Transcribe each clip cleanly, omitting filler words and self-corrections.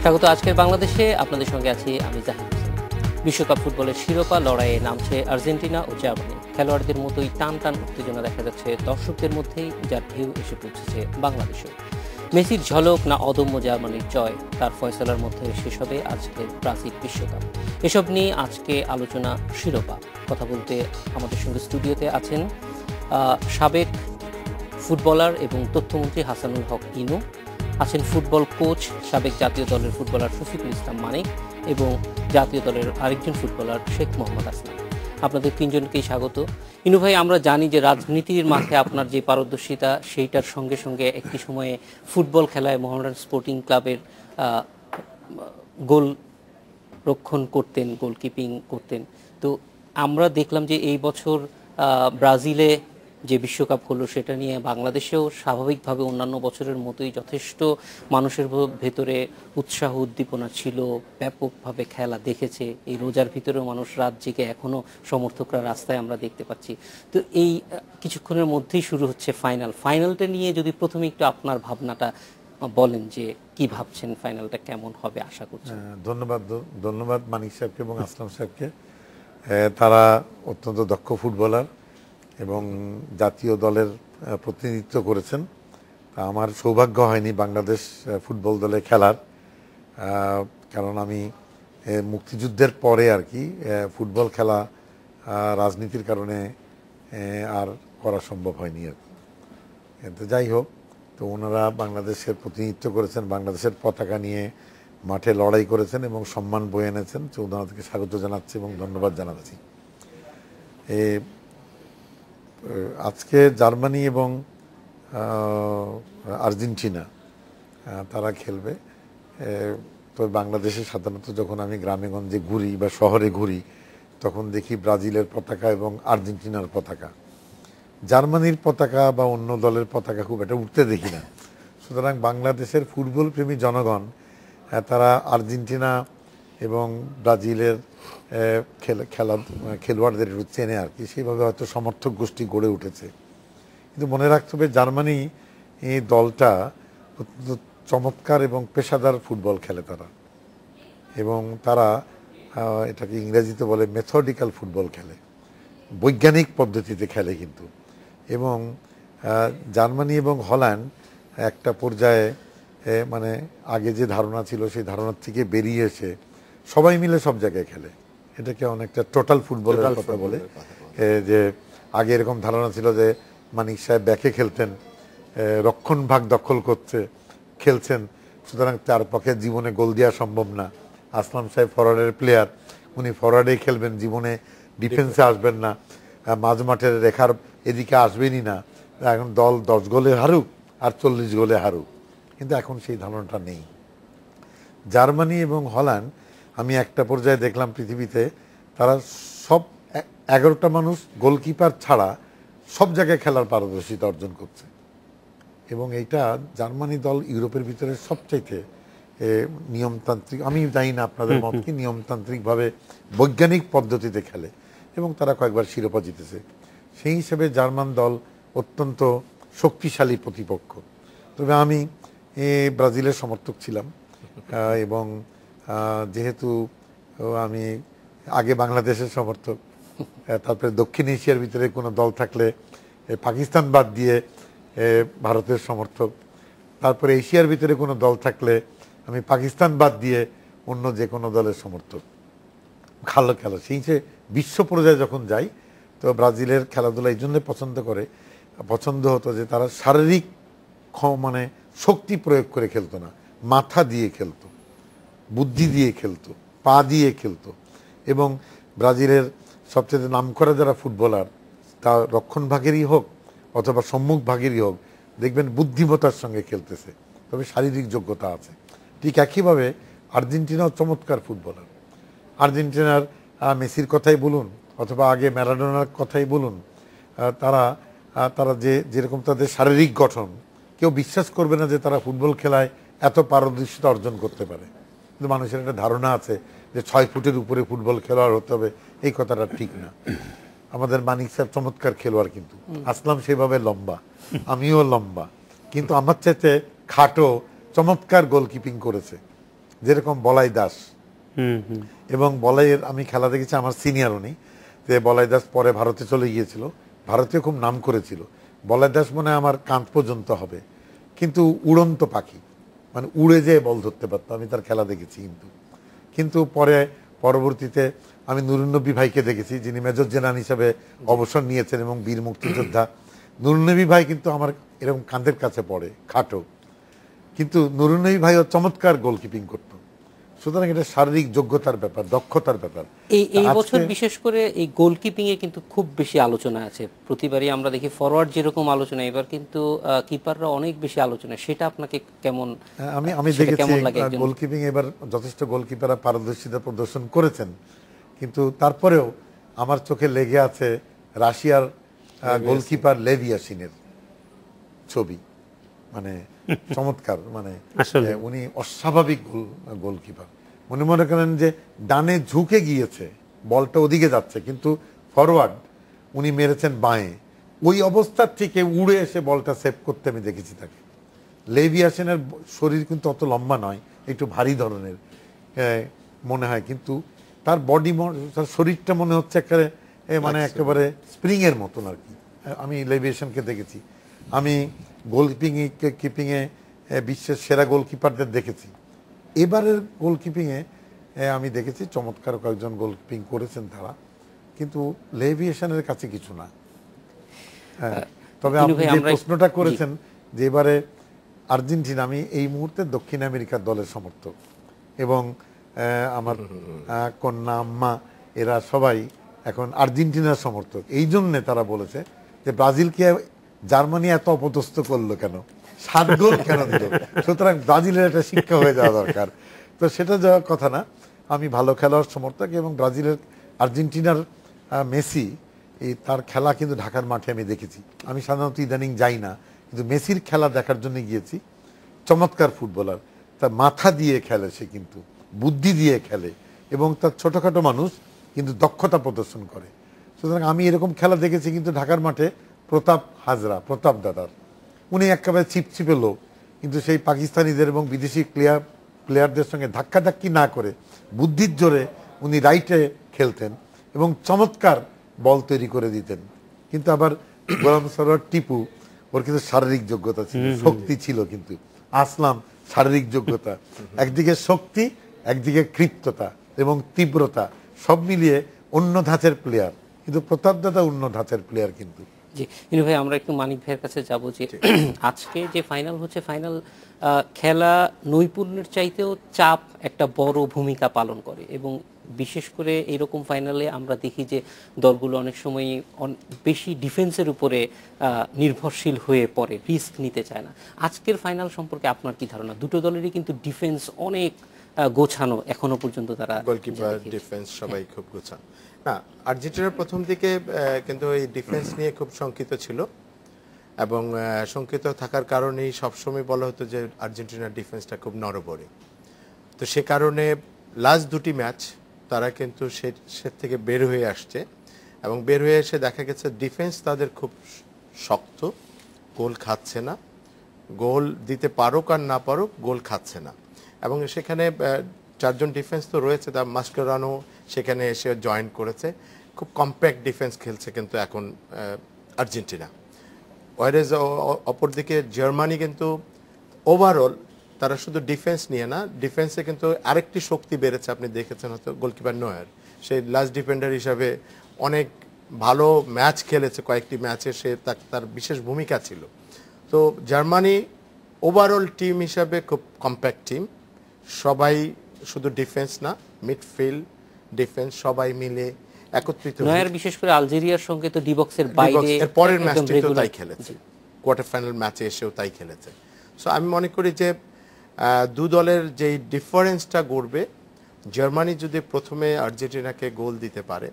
স্বাগত আজকের বাংলাদেশে। আপনাদের সঙ্গে আছি আমি জাহিদ হোসেন। বিশ্বকাপ ফুটবলের শিরোপা লড়াইয়ে নামছে আর্জেন্টিনা ও জার্মানি। খেলোয়াড়দের মতোই টান টান উত্তেজনা দেখা যাচ্ছে দর্শকদের মধ্যেই, যার ঢেউ এসে পৌঁছেছে বাংলাদেশেও। মেসির ঝলক না অদম্য জার্মানির জয়, তার ফয়সালার মধ্যে শেষ হবে আজকের ব্রাজিল বিশ্বকাপ। এসব নিয়ে আজকে আলোচনা শিরোপা। কথা বলতে আমাদের সঙ্গে স্টুডিওতে আছেন সাবেক ফুটবলার এবং তথ্যমন্ত্রী হাসানুল হক ইনু, আছেন ফুটবল কোচ সাবেক জাতীয় দলের ফুটবলার শফিকুল ইসলাম মানিক এবং জাতীয় দলের আরেকজন ফুটবলার শেখ মোহাম্মদ আসলাম। আপনাদের তিনজনকেই স্বাগত। ইনু ভাই, আমরা জানি যে রাজনীতির মাঠে আপনার যে পারদর্শিতা, সেইটার সঙ্গে সঙ্গে একটি সময়ে ফুটবল খেলায় মোহামেডান স্পোর্টিং ক্লাবের গোল রক্ষণ করতেন, গোলকিপিং করতেন। তো আমরা দেখলাম যে এই বছর ব্রাজিলে যে বিশ্বকাপ হলো সেটা নিয়ে বাংলাদেশেও স্বাভাবিকভাবে অন্যান্য বছরের মতোই যথেষ্ট মানুষের ভেতরে উৎসাহ উদ্দীপনা ছিল, ব্যাপকভাবে খেলা দেখেছে। এই রোজার ভিতরেও মানুষ রাত জেগে এখনও সমর্থকরা রাস্তায় আমরা দেখতে পাচ্ছি। তো এই কিছুক্ষণের মধ্যেই শুরু হচ্ছে ফাইনালটা নিয়ে যদি প্রথমে একটু আপনার ভাবনাটা বলেন যে কি ভাবছেন, ফাইনালটা কেমন হবে আশা করছেন। ধন্যবাদ মানিক সাহেবকে এবং আসলাম সাহেবকে। তারা অত্যন্ত দক্ষ ফুটবলার এবং জাতীয় দলের প্রতিনিধিত্ব করেছেন। আমার সৌভাগ্য হয়নি বাংলাদেশ ফুটবল দলে খেলার, কারণ আমি মুক্তিযুদ্ধের পরে আর কি ফুটবল খেলা রাজনীতির কারণে আর করা সম্ভব হয়নি আর কি। কিন্তু যাই হোক, তো ওনারা বাংলাদেশের প্রতিনিধিত্ব করেছেন, বাংলাদেশের পতাকা নিয়ে মাঠে লড়াই করেছেন এবং সম্মান বয়ে এনেছেন। ওনাদেরকে স্বাগত জানাচ্ছি এবং ধন্যবাদ জানাচ্ছি। আজকে জার্মানি এবং আর্জেন্টিনা তারা খেলবে। তো বাংলাদেশে সাধারণত যখন আমি গ্রামে গঞ্জে ঘুরি বা শহরে ঘুরি তখন দেখি ব্রাজিলের পতাকা এবং আর্জেন্টিনার পতাকা, জার্মানির পতাকা বা অন্য দলের পতাকা খুব একটা উঠতে দেখি না। সুতরাং বাংলাদেশের ফুটবল প্রেমী জনগণ তারা আর্জেন্টিনা এবং ব্রাজিলের খেলোয়াড়দের একটু চেনে আর কি, সেইভাবে হয়তো সমর্থক গোষ্ঠী গড়ে উঠেছে। কিন্তু মনে রাখতে হবে জার্মানি এই দলটা অত্যন্ত চমৎকার এবং পেশাদার ফুটবল খেলে তারা, এবং তারা এটাকে ইংরেজিতে বলে মেথডিক্যাল ফুটবল খেলে, বৈজ্ঞানিক পদ্ধতিতে খেলে কিন্তু। এবং জার্মানি এবং হল্যান্ড একটা পর্যায়ে মানে আগে যে ধারণা ছিল সেই ধারণার থেকে বেরিয়ে এসে সবাই মিলে সব জায়গায় খেলে। এটাকে অনেকটা টোটাল ফুটবলের কথা বলে। যে আগে এরকম ধারণা ছিল যে মানিক সাহেব ব্যাকে খেলতেন, রক্ষণ ভাগ দখল খেলছেন, সুতরাং তার পক্ষে জীবনে গোল দেওয়া সম্ভব না। আসলাম সাহেব ফরওয়ার্ডের প্লেয়ার, উনি ফরওয়ার্ডেই খেলবেন, জীবনে ডিফেন্সে আসবেন না, মাঝ মাঠের রেখার এদিকে আসবেনই না। এখন দল 10 গোলে হারুক আর 40 গোলে হারুক, কিন্তু এখন সেই ধারণাটা নেই। জার্মানি এবং হল্যান্ড আমি একটা পর্যায়ে দেখলাম পৃথিবীতে তারা সব 11টা মানুষ গোলকিপার ছাড়া সব জায়গায় খেলার পারদর্শিতা অর্জন করছে। এবং এইটা জার্মানি দল ইউরোপের ভিতরে সবচাইতে নিয়মতান্ত্রিক, আমি জানি না আপনাদের মত কি, নিয়মতান্ত্রিকভাবে বৈজ্ঞানিক পদ্ধতিতে খেলে এবং তারা কয়েকবার শিরোপা জিতেছে। সেই হিসেবে জার্মান দল অত্যন্ত শক্তিশালী প্রতিপক্ষ। তবে আমি ব্রাজিলের সমর্থক ছিলাম এবং যেহেতু আমি আগে বাংলাদেশের সমর্থক, তারপরে দক্ষিণ এশিয়ার ভিতরে কোনো দল থাকলে পাকিস্তান বাদ দিয়ে ভারতের সমর্থক, তারপরে এশিয়ার ভিতরে কোনো দল থাকলে আমি পাকিস্তান বাদ দিয়ে অন্য যে কোনো দলের সমর্থক। ভালো খেলা সেই যে বিশ্ব পর্যায়ে যখন যাই, তো ব্রাজিলের খেলাধুলা এই জন্য পছন্দ হতো যে তারা শারীরিক মানে শক্তি প্রয়োগ করে খেলতো না, মাথা দিয়ে খেলতো, বুদ্ধি দিয়ে খেলতো, পা দিয়ে খেলতো। এবং ব্রাজিলের সবচেয়ে নামকরা যারা ফুটবলার, তা রক্ষণ ভাগেরই হোক অথবা সম্মুখ ভাগেরই হোক, দেখবেন বুদ্ধিমত্তার সঙ্গে খেলতেছে, তবে শারীরিক যোগ্যতা আছে। ঠিক একইভাবে আর্জেন্টিনাও চমৎকার ফুটবলার। আর্জেন্টিনার মেসির কথাই বলুন অথবা আগে ম্যারাডোনার কথাই বলুন, তারা যেরকম তাদের শারীরিক গঠন, কেউ বিশ্বাস করবে না যে তারা ফুটবল খেলায় এত পারদর্শিতা অর্জন করতে পারে। কিন্তু মানুষের একটা ধারণা আছে যে 6 ফুটের উপরে ফুটবল খেলোয়াড় হতে হবে, এই কথাটা ঠিক না। আমাদের মানিক সাহেব চমৎকার খেলোয়াড়, কিন্তু আসলাম সেভাবে লম্বা, আমিও লম্বা, কিন্তু আমার চাইতে খাটো চমৎকার গোলকিপিং করেছে। যেরকম বলাই দাস, এবং বলাইয়ের আমি খেলা দেখেছি, আমার সিনিয়র উনি, যে বলাই দাস পরে ভারতে চলে গিয়েছিল, ভারতে খুব নাম করেছিল। বলাই দাস মনে হয় আমার কাঁধ পর্যন্ত হবে, কিন্তু উড়ন্ত পাখি, মানে উড়ে যেয়ে বল ধরতে পারতো, আমি তার খেলা দেখেছি। কিন্তু পরবর্তীতে আমি নুরুন্নবী ভাইকে দেখেছি, যিনি মেজর জেনারেল হিসেবে অবসর নিয়েছেন এবং বীর মুক্তিযোদ্ধা। নুরুন্নবী ভাই কিন্তু আমার এরকম কাঁধের কাছে পড়ে, খাটো, কিন্তু নুরুন্নবী ভাইও চমৎকার গোলকিপিং করত। সুতরাং এটা শারীরিক যোগ্যতার ব্যাপার, দক্ষতার ব্যাপার। এই বছর বিশেষ করে এই গোলকিপিং এ কিন্তু খুব বেশি আলোচনা আছে। প্রতিবারই আমরা দেখি ফরওয়ার্ড যেরকম আলোচনা, এবার কিন্তু কিপাররা অনেক বেশি আলোচনা। সেটা আপনাকে কেমন? আমি দেখেছি গোলকিপিং এবার যথেষ্ট গোলকিপাররা পারদর্শিতা প্রদর্শন করেছেন, কিন্তু তারপরেও আমার চোখে লেগে আছে রাশিয়ার গোলকিপার লেভ ইয়াসিনের ছবি। মানে চমৎকার, মানে উনি অস্বাভাবিক গোলকিপার। মনে করেন যে ডানে ঝুঁকে গিয়েছে, বলটা ওদিকে যাচ্ছে, কিন্তু ফরওয়ার্ড উনি মেরেছেন বাঁয়ে, ওই অবস্থার থেকে উড়ে এসে বলটা সেভ করতে আমি দেখেছি তাকে। লেভ ইয়াসিনের শরীর কিন্তু অত লম্বা নয়, একটু ভারী ধরনের মনে হয়, কিন্তু তার বডি, তার শরীরটা মনে হচ্ছে একেবারে মানে একেবারে স্প্রিং এর মতন আর কি। আমি লেভ ইয়াসিনকে দেখেছি। আমি কিপিংয়ে বিশ্বের সেরা গোলকিপারদের দেখেছি। এবারের গোলকিপিংয়ে আমি দেখেছি চমৎকার কয়েকজন গোলকিপিং করেছেন তারা, কিন্তু লেভ ইয়াসিনের কাছে কিছু না। তবে আপনি যে প্রশ্নটা করেছেন যে এবারে আর্জেন্টিনা, আমি এই মুহূর্তে দক্ষিণ আমেরিকার দলের সমর্থক, এবং আমার কন্যা, আম্মা, এরা সবাই এখন আর্জেন্টিনার সমর্থক। এই জন্যে তারা বলেছে যে ব্রাজিলকে জার্মানি এত অপদস্থ করলো কেন, 7 গোল কেন দিল, সুতরাং ব্রাজিলের একটা শিক্ষা হয়ে যাওয়া দরকার। তো সেটা যাওয়ার কথা না। আমি ভালো খেলোয়াড় সমর্থক, এবং ব্রাজিলের, আর্জেন্টিনার মেসি, তার খেলা কিন্তু ঢাকার মাঠে আমি দেখেছি। আমি সাধারণত ইদানিং যাই না, কিন্তু মেসির খেলা দেখার জন্য গিয়েছি। চমৎকার ফুটবলার, তার মাথা দিয়ে খেলে, সে কিন্তু বুদ্ধি দিয়ে খেলে, এবং তার ছোটখাটো মানুষ কিন্তু দক্ষতা প্রদর্শন করে। সুতরাং আমি এরকম খেলা দেখেছি কিন্তু ঢাকার মাঠে প্রতাপ হাজরা, প্রতাপ দাদার, উনি একেবারে চিপচিপে লোক, কিন্তু সেই পাকিস্তানিদের এবং বিদেশি প্লেয়ারদের সঙ্গে ধাক্কাধাক্কি না করে বুদ্ধির জোরে উনি রাইটে খেলতেন এবং চমৎকার বল তৈরি করে দিতেন। কিন্তু আবার গোলাম সরোয়ার টিপু, ওর কিন্তু শারীরিক যোগ্যতা ছিল, শক্তি ছিল, কিন্তু আসলাম শারীরিক যোগ্যতা, একদিকে শক্তি, একদিকে ক্ষিপ্ততা এবং তীব্রতা, সব মিলিয়ে অন্য ধাঁচের প্লেয়ার। কিন্তু প্রতাপ দাদা অন্য ধাঁচের প্লেয়ার। কিন্তু জি ইনু ভাই, আমরা একটু মানিক ভাইয়ের কাছে যাব। যে আজকে যে ফাইনাল হচ্ছে, ফাইনাল খেলা নৈপুণ্যের চাইতেও চাপ একটা বড় ভূমিকা পালন করে, এবং বিশেষ করে এরকম ফাইনালে আমরা দেখি যে দলগুলো অনেক সময় বেশি ডিফেন্সের উপরে নির্ভরশীল হয়ে পড়ে, রিস্ক নিতে চায় না। আজকের ফাইনাল সম্পর্কে আপনার কি ধারণা? দুটো দলেরই কিন্তু ডিফেন্স অনেক গোছানো এখনো পর্যন্ত, তারা গোলকিপার, ডিফেন্স সবাই খুব গোছানো। না, আর্জেন্টিনার প্রথম দিকে কিন্তু এই ডিফেন্স নিয়ে খুব শঙ্কিত ছিল, এবং শঙ্কিত থাকার কারণেই সবসময় বলা হতো যে আর্জেন্টিনার ডিফেন্সটা খুব নড়বড়ে। তো সে কারণে লাস্ট দুটি ম্যাচ তারা কিন্তু সে থেকে বের হয়ে আসছে, এবং বের হয়ে এসে দেখা গেছে ডিফেন্স তাদের খুব শক্ত, গোল খাচ্ছে না, গোল দিতে পারুক আর না পারুক গোল খাচ্ছে না। এবং সেখানে 4 জন ডিফেন্স তো রয়েছে, তার মাস্কেরানো সেখানে এসে জয়েন করেছে, খুব কম্প্যাক্ট ডিফেন্স খেলছে কিন্তু এখন আর্জেন্টিনা। ওয়ারেজ অপরদিকে জার্মানি কিন্তু ওভারঅল তারা শুধু ডিফেন্স নিয়ে না, ডিফেন্সে কিন্তু আরেকটি শক্তি বেড়েছে, আপনি দেখেছেন হয়তো, গোলকিপার নয়ার, সেই লাস্ট ডিফেন্ডার হিসাবে অনেক ভালো ম্যাচ খেলেছে, কয়েকটি ম্যাচে সে তার বিশেষ ভূমিকা ছিল। তো জার্মানি ওভারঅল টিম হিসাবে খুব কম্প্যাক্ট টিম, সবাই শুধু ডিফেন্স না, মিডফিল্ড, ডিফেন্স সবাই মিলে একত্রিত। নয়ার বিশেষ করে আলজেরিয়ার সঙ্গে তো ডিবক্সের বাইরে, এর পরের ম্যাচটিতে তাই খেলেছে, কোয়ার্টার ফাইনাল ম্যাচে এসেও তাই খেলেছে। সো আমি মনে করি যে দু দলের যেই ডিফারেন্সটা গড়বে, জার্মানি যদি প্রথমে আর্জেন্টিনাকে গোল দিতে পারে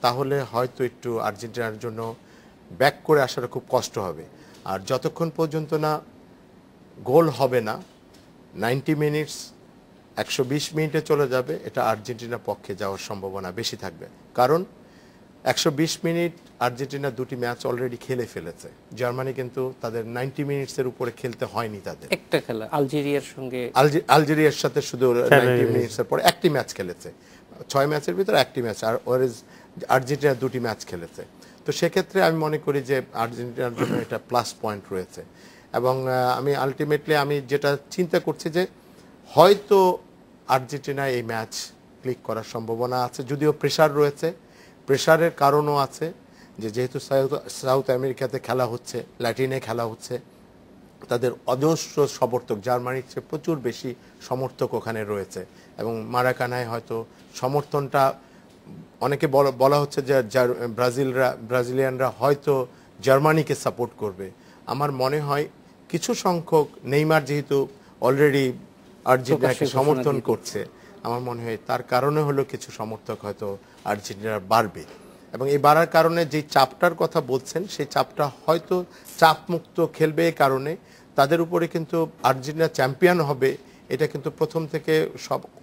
তাহলে হয়তো একটু আর্জেন্টিনার জন্য ব্যাক করে আসাটা খুব কষ্ট হবে। আর যতক্ষণ পর্যন্ত না গোল হবে না, 90 মিনিটস 120 মিনিটে চলে যাবে, এটা আর্জেন্টিনার পক্ষে যাওয়ার সম্ভাবনা বেশি থাকবে। কারণ 120 মিনিট আর্জেন্টিনা দুটি ম্যাচ অলরেডি খেলে ফেলেছে। জার্মানি কিন্তু তাদের 90 মিনিটসের উপরে খেলতে হয়নি তাদের। একটা খেলা আলজেরিয়ার সঙ্গে, আলজেরিয়ার সাথে শুধু 90 মিনিটসের পরে একটি ম্যাচ খেলেছে, 6 ম্যাচের ভিতরে একটি ম্যাচ, আর ওয়ারেজ আর্জেন্টিনা দুটি ম্যাচ খেলেছে। তো সেক্ষেত্রে আমি মনে করি যে আর্জেন্টিনার জন্য এটা প্লাস পয়েন্ট রয়েছে। এবং আমি আলটিমেটলি আমি যেটা চিন্তা করছি যে হয়তো আর্জেন্টিনা এই ম্যাচ ক্লিক করার সম্ভাবনা আছে, যদিও প্রেশার রয়েছে। প্রেশারের কারণও আছে যে যেহেতু সাউথ আমেরিকাতে খেলা হচ্ছে, ল্যাটিনে খেলা হচ্ছে, তাদের অজস্র সমর্থক, জার্মানির চেয়ে প্রচুর বেশি সমর্থক ওখানে রয়েছে। এবং মারাকানায় হয়তো সমর্থনটা অনেকে বলা হচ্ছে যে ব্রাজিলিয়ানরা হয়তো জার্মানিকে সাপোর্ট করবে। আমার মনে হয় কিছু সংখ্যক, নেইমার যেহেতু অলরেডি আর্জেন্টিনাকে সমর্থন করছে, আমার মনে হয় তার কারণে হলো কিছু সমর্থক হয়তো আর্জেন্টিনার বাড়বে। এবং এই বাড়ার কারণে যে চাপটার কথা বলছেন, সেই চাপটা হয়তো চাপমুক্ত খেলবে, এই কারণে তাদের উপরে কিন্তু আর্জেন্টিনা চ্যাম্পিয়ন হবে এটা কিন্তু প্রথম থেকে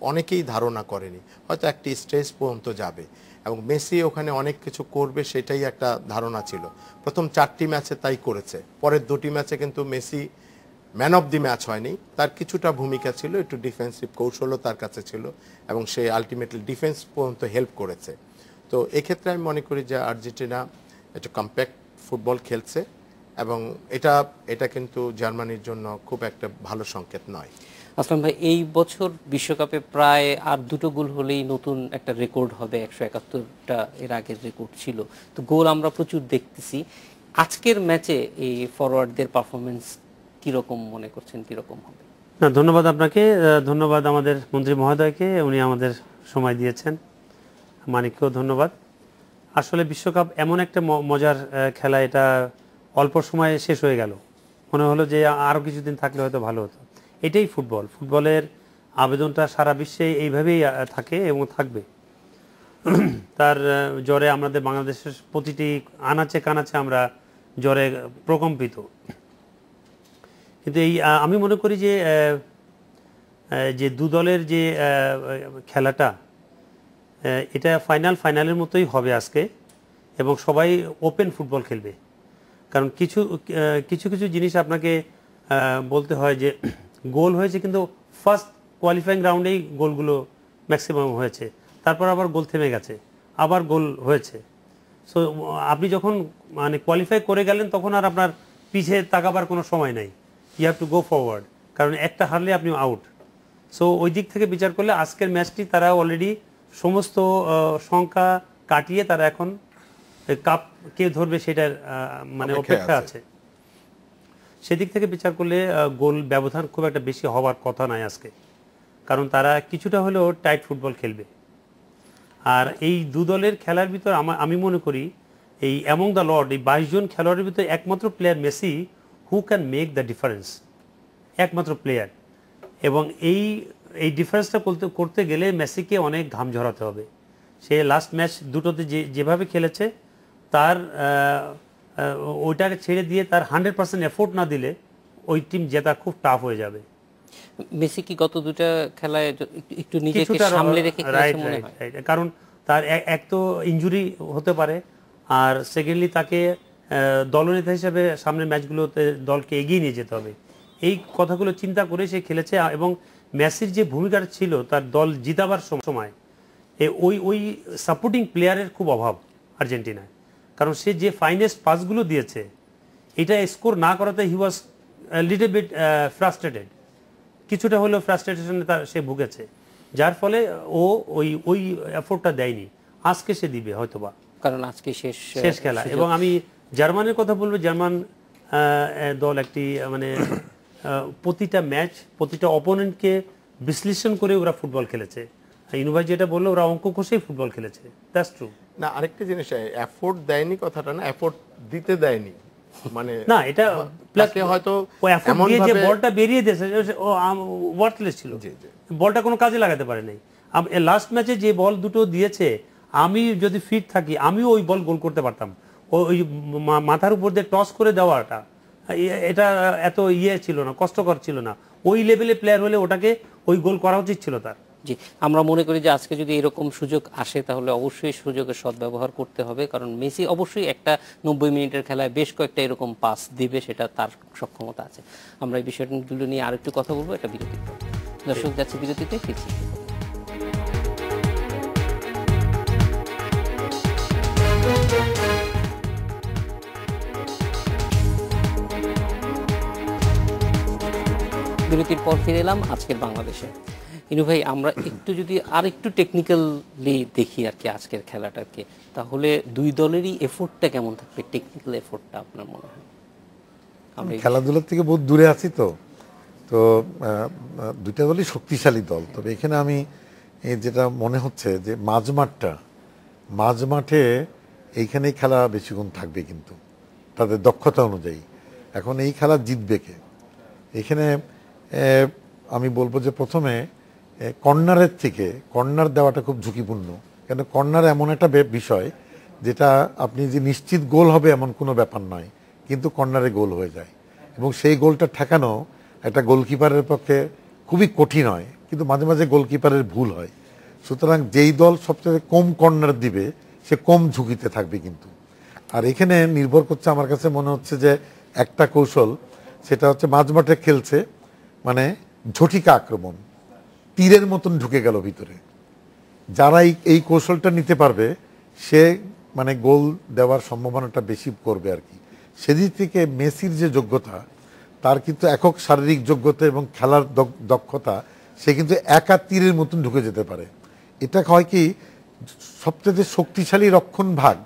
অনেকেই ধারণা করেনি। হয়তো একটি স্টেজ পর্যন্ত যাবে এবং মেসি ওখানে অনেক কিছু করবে, সেটাই একটা ধারণা ছিল। প্রথম 4টি ম্যাচে তাই করেছে, পরের 2টি ম্যাচে কিন্তু Messi man of the match হয়নি। তার কিছুটা ভূমিকা ছিল, একটু ডিফেন্সিভ কৌশলও তার কাছে ছিল এবং সে আলটিমেটলি ডিফেন্স পর্যন্ত হেল্প করেছে। তো এক্ষেত্রে আমি মনে করি যে আর্জেন্টিনা একটা কম্প্যাক্ট ফুটবল খেলছে এবং এটা কিন্তু জার্মানির জন্য খুব একটা ভালো সংকেত নয়। আসলাম ভাই, এই বছর বিশ্বকাপে প্রায় আর 2টো গোল হলেই নতুন একটা রেকর্ড হবে, 171টা এর আগের রেকর্ড ছিল। তো গোল আমরা প্রচুর দেখতেছি। আজকের ম্যাচে এই ফরওয়ার্ডদের পারফরমেন্স কিরকম মনে করছেন, কিরকম হবে? না, ধন্যবাদ আপনাকে, ধন্যবাদ আমাদের মন্ত্রী মহোদয়কে, উনি আমাদের সময় দিয়েছেন। মানিককেও ধন্যবাদ। আসলে বিশ্বকাপ এমন একটা মজার খেলা, এটা অল্প সময়ে শেষ হয়ে গেল, মনে হলো যে আরও কিছুদিন থাকলে হয়তো ভালো হতো। এটাই ফুটবল, ফুটবলের আবেদনটা সারা বিশ্বে এইভাবেই থাকে এবং থাকবে। তার জ্বরে আমাদের বাংলাদেশের প্রতিটি আনাচে কানাচে আমরা জ্বরে প্রকম্পিত। কিন্তু আমি মনে করি যে দু দলের যে খেলাটা, এটা ফাইনালের মতোই হবে আজকে, এবং সবাই ওপেন ফুটবল খেলবে। কারণ কিছু কিছু জিনিস আপনাকে বলতে হয় যে গোল হয়েছে, কিন্তু ফার্স্ট কোয়ালিফাইং রাউন্ডেই গোলগুলো ম্যাক্সিমাম হয়েছে, তারপর আবার গোল থেমে গেছে, আবার গোল হয়েছে। সো আপনি যখন মানে কোয়ালিফাই করে গেলেন, তখন আর আপনার পিছিয়ে তাকাবার কোনো সময় নাই, you have to go forward, কারণ একটা হারলে আপনি আউট। সো ওই দিক থেকে বিচার করলে আজকের ম্যাচটি তারা অলরেডি সমস্ত সংখ্যা কাটিয়ে তারা এখন কাপ কে ধরবে সেটার মানে অপেক্ষা আছে। সেদিক থেকে বিচার করলে গোল ব্যবধান খুব একটা বেশি হওয়ার কথা নয় আজকে, কারণ তারা কিছুটা হলেও টাইট ফুটবল খেলবে। আর এই দু দলের খেলার ভিতর আমি মনে করি এই অ্যামং দ্য লর্ড, এই 22 জন খেলোয়াড়ের ভিতরে একমাত্র player Messi who can make the difference, একমাত্র প্লেয়ার। এবং এই ডিফারেন্সটা করতে গেলে মেসিকে অনেক ঘাম ঝরাতে হবে। সে লাস্ট ম্যাচ দুটোতে যেভাবে খেলেছে, তার ওইটাকে ছেড়ে দিয়ে তার 100% এফোর্ট না দিলে ওই টিম জেতা খুব টাফ হয়ে যাবে। মেসি কি গত 2টা খেলায় একটু নিজেকে সামলে রেখে খেলেছে মনে হয়? কারণ তার এক তো ইনজুরি হতে পারে, আর সেকেন্ডলি তাকে দলনেতা হিসেবে সামনের ম্যাচগুলোতে দলকে এগিয়ে নিয়ে যেতে হবে। এই কথাগুলো চিন্তা করে সে খেলেছে। এবং মেসির যে ভূমিকাটা ছিল তার দল জিতাবার সময়, ওই সাপোর্টিং প্লেয়ারের খুব অভাব আর্জেন্টিনায়। কারণ সে যে ফাইনেস্ট পাসগুলো দিয়েছে, এটা স্কোর না করাতে হি ওয়াজ লিটল বিট ফ্রাস্ট্রেটেড, কিছুটা হলেও ফ্রাস্ট্রেশনে সে ভুগেছে, যার ফলে ওই এফোর্টটা দেয়নি। আজকে সে দিবে হয়তোবা, কারণ আজকে শেষ খেলা। এবং আমি জার্মানির কথা বলবো, জার্মান দল একটি মানে প্রতিটা ম্যাচ, প্রতিটা অপোনেন্টকে বিশ্লেষণ করে ওরা ফুটবল খেলেছে। ইনুভাই যেটা বললো, ওরা অঙ্ক কষেই ফুটবল খেলেছে, দ্যাটস ট্রু। না, আরেকটা জিনিস, এফোর্ট দেয়নি কথাটা না, এফোর্ট দিতে দেয়নি, মানে না, এটা প্লাসে হয়তো এমন দিয়ে যে বলটা বেরিয়ে দিয়েছে, ও ওয়ার্থলেস ছিল, বলটা কোনো কাজে লাগাতে পারে নাই। লাস্ট ম্যাচে যে বল দুটো দিয়েছে, আমি যদি ফিট থাকি আমিও ওই বল গোল করতে পারতাম। ওই মাথার উপর দিয়ে টস করে দেওয়াটা, এটা এত ছিল না, কষ্টকর ছিল না। ওই লেভেলে প্লেয়ার হলে ওটাকে ওই গোল করা উচিত ছিল তার। জি, আমরা মনে করি যে আজকে যদি এরকম সুযোগ আসে তাহলে অবশ্যই সুযোগের সদ্ব্যবহার করতে হবে, কারণ মেসি অবশ্যই একটা 90 মিনিটের খেলায় বেশ কয়েকটা এরকম পাস দিবে, সেটা তার সক্ষমতা আছে। আমরা এই বিষয়গুলো নিয়ে আরেকটু কথা বলবো, একটা বিরতির পর। দর্শক, যাচ্ছে বিরতিতে, ফিরছি। বিরতির পর ফিরে এলাম আজকের বাংলাদেশে। ইনু ভাই, আমরা একটু যদি আর একটু টেকনিক্যালি দেখি আর কি আজকের খেলাটাকে, তাহলে দুই দলেরই এফোর্টটা কেমন থাকবে, টেকনিক্যাল এফোর্টটা আপনার মনে হয়? আমরা খেলাধুলার থেকে বহুত দূরে আছি, তো দুইটা দলই শক্তিশালী দল। তবে এখানে আমি যেটা মনে হচ্ছে যে মাঝমাঠে এইখানেই খেলা বেশিক্ষণ থাকবে, কিন্তু তাদের দক্ষতা অনুযায়ী। এখন এই খেলা জিতবে কে? এখানে আমি বলবো যে প্রথমে কর্নারের থেকে কর্নার দেওয়াটা খুব ঝুঁকিপূর্ণ, কেন কর্নার এমন একটা বিষয় যেটা আপনি যে নিশ্চিত গোল হবে এমন কোনো ব্যাপার নয়, কিন্তু কর্নারে গোল হয়ে যায়, এবং সেই গোলটা ঠেকানো একটা গোলকিপারের পক্ষে খুবই কঠিন হয়, কিন্তু মাঝে মাঝে গোলকিপারের ভুল হয়। সুতরাং যেই দল সবচেয়ে কম কর্নার দিবে সে কম ঝুঁকিতে থাকবে কিন্তু। আর এখানে নির্ভর করছে আমার কাছে মনে হচ্ছে যে একটা কৌশল, সেটা হচ্ছে মাঝমাঠে খেলছে মানে ঝটিকা আক্রমণ, তীরের মতন ঢুকে গেল ভিতরে। যারা এই কৌশলটা নিতে পারবে সে মানে গোল দেওয়ার সম্ভাবনাটা বেশি করবে আর কি। সেদিক থেকে মেসির যে যোগ্যতা, তার কিন্তু একক শারীরিক যোগ্যতা এবং খেলার দক্ষতা, সে কিন্তু একা তীরের মতন ঢুকে যেতে পারে। এটা হয় কি, সবচেয়ে শক্তিশালী রক্ষণ ভাগ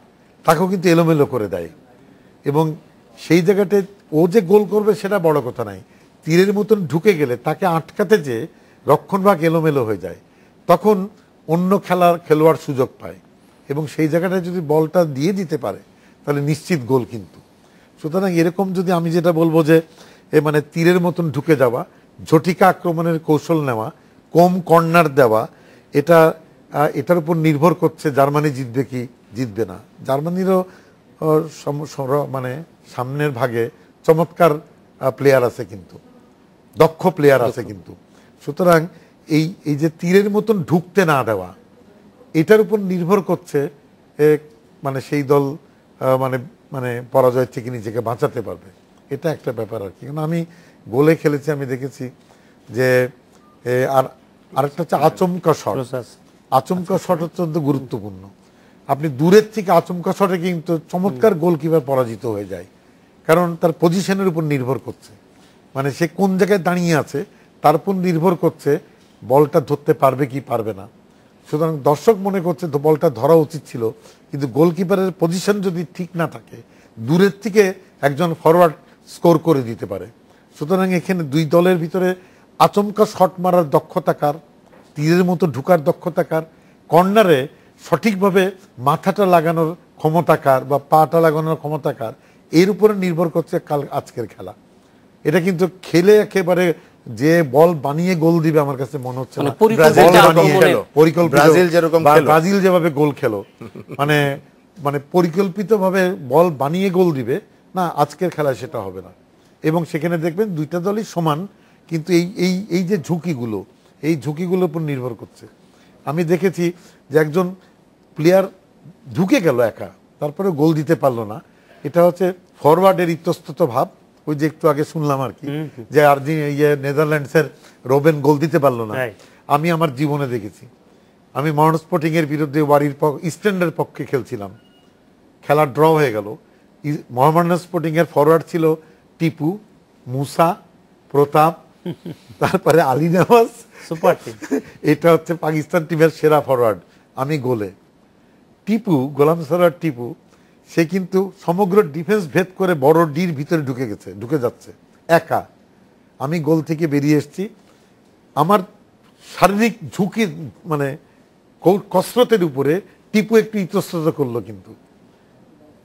তাকেও কিন্তু এলোমেলো করে দেয়, এবং সেই জায়গাতে ও যে গোল করবে সেটা বড় কথা নাই, তীরের মতন ঢুকে গেলে তাকে আটকাতে যে রক্ষণ ভাগ এলোমেলো হয়ে যায়, তখন অন্য খেলোয়াড় সুযোগ পায়, এবং সেই জায়গাটায় যদি বলটা দিয়ে দিতে পারে তাহলে নিশ্চিত গোল কিন্তু। সুতরাং এরকম যদি আমি যেটা বলবো যে মানে তীরের মতন ঢুকে যাওয়া, ঝটিকা আক্রমণের কৌশল নেওয়া, কম কর্নার দেওয়া, এটার উপর নির্ভর করছে জার্মানি জিতবে কি জিতবে না। জার্মানিরও মানে সামনের ভাগে চমৎকার প্লেয়ার আছে, কিন্তু দক্ষ প্লেয়ার আছে কিন্তু। সুতরাং এই যে তীরের মতন ঢুকতে না দেওয়া, এটার উপর নির্ভর করছে মানে সেই দল মানে মানে পরাজয় থেকে নিজেকে বাঁচাতে পারবে, এটা একটা ব্যাপার আর কি। কারণ আমি গোলে খেলেছি, আমি দেখেছি যে আরেকটা হচ্ছে আচমকা শট। আচমকা শট অত্যন্ত গুরুত্বপূর্ণ। আপনি দূরের থেকে আচমকা শটে কিন্তু চমৎকার গোলকিপার পরাজিত হয়ে যায়, কারণ তার পজিশনের উপর নির্ভর করছে, মানে সে কোন জায়গায় দাঁড়িয়ে আছে তার উপর নির্ভর করছে বলটা ধরতে পারবে কি পারবে না। সুতরাং দর্শক মনে করছে তো বলটা ধরা উচিত ছিল, কিন্তু গোলকিপারের পজিশন যদি ঠিক না থাকে দূরের থেকে একজন ফরওয়ার্ড স্কোর করে দিতে পারে। সুতরাং এখানে দুই দলের ভিতরে আচমকা শট মারার দক্ষতা কার, তীরের মতো ঢুকার দক্ষতা কার, কর্নারে সঠিকভাবে মাথাটা লাগানোর ক্ষমতা কার বা পাটা লাগানোর ক্ষমতা কার, এর উপরে নির্ভর করছে আজকের খেলা। এটা কিন্তু খেলে একেবারে যে বল বানিয়ে গোল দিবে আমার কাছে মনে হচ্ছে না। ব্রাজিল যেভাবে গোল খেলো মানে মানে পরিকল্পিতভাবে বল বানিয়ে গোল দিবে না, আজকের খেলায় সেটা হবে না। এবং সেখানে দেখবেন দুইটা দলই সমান, কিন্তু এই যে ঝুঁকিগুলো, এই ঝুঁকিগুলোর উপর নির্ভর করছে। আমি দেখেছি যে একজন প্লেয়ার ঢুকে গেল একা, তারপরে গোল দিতে পারলো না। এটা হচ্ছে ফরওয়ার্ডের ইতস্তত ভাব। ওই যে একটু আগে শুনলাম আর কি, যে নেদারল্যান্ডসের রোবেন গোল দিতে পারলো না। আমি আমার জীবনে দেখেছি, আমি মহান স্পোর্টিং এর বিরুদ্ধে ওয়ারির ইস্টার্নের পক্ষে খেলছিলাম, খেলা ড্র হয়ে গেল। মোহামেডান স্পোর্টিং এর ফরওয়ার্ড ছিল টিপু, মুসা, প্রতাপ, তারপরে আলী নওয়াজ, সুপার টিম। এটা হচ্ছে পাকিস্তান টিমের সেরা ফরওয়ার্ড। আমি গোলে, টিপু, গোলাম সরোয়ার টিপু, সে কিন্তু সমগ্র ডিফেন্স ভেদ করে বড় ডির ভিতরে ঢুকে যাচ্ছে একা। আমি গোল থেকে বেরিয়ে এসেছি, আমার শারীরিক ঝুঁকি মানে কসরতের উপরে টিপু একটু ইতস্তত করলো, কিন্তু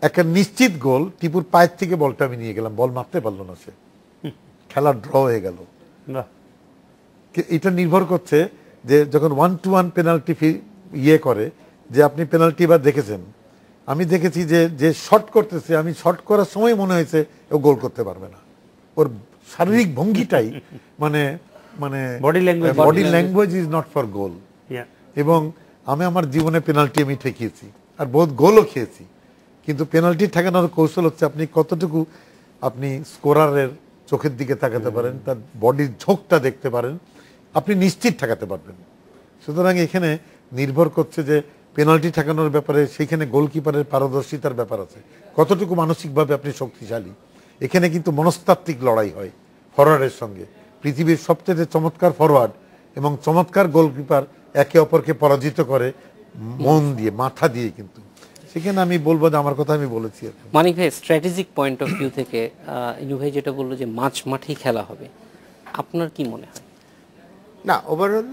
একটা নিশ্চিত গোল। টিপুর পায়ের থেকে বলটা আমি নিয়ে গেলাম, বল মারতে পারলো না সে, খেলা ড্র হয়ে গেল। এটা নির্ভর করছে যে যখন 1-1 পেনাল্টি করে, যে আপনি পেনাল্টি এবার দেখেছেন, আমি দেখেছি যে শট করতেছে, আমি শট করার সময় মনে হয়েছে ও গোল করতে পারবে না। ওর শারীরিক ভঙ্গিটাই মানে body language is not for goal. এবং আমি আমার জীবনে পেনাল্টি আমি ঠেকিয়েছি আর বহুত গোলও খেয়েছি, কিন্তু পেনাল্টি ঠেকানোর কৌশল হচ্ছে আপনি কতটুকু আপনি স্কোরারের চোখের দিকে তাকাতে পারেন, তার বডির ঝোঁকটা দেখতে পারেন, আপনি নিশ্চিত ঠেকাতে পারবেন। সুতরাং এখানে নির্ভর করছে যে পেনাল্টি ঠেকানোর ব্যাপারে সেইখানে গোলকিপারের পারদর্শিতার ব্যাপার আছে, কতটুকু মানসিকভাবে আপনি শক্তিশালী। এখানে কিন্তু মনস্তাত্ত্বিক লড়াই হয় ফরওয়ার্ডের সঙ্গে। পৃথিবীর সবচেয়ে চমৎকার ফরওয়ার্ড এবং চমৎকার গোলকিপার একে অপরকে পরাজিত করে মন দিয়ে, মাথা দিয়ে। কিন্তু সেখানে আমি বলবো যে আমার কথা আমি বলেছি। মানিক ভাই, স্ট্র্যাটেজিক পয়েন্ট অফ ভিউ থেকে ইনু ভাই যেটা বললো যে মাঝ মাঠেই খেলা হবে, আপনার কি মনে হয়? না, ওভারঅল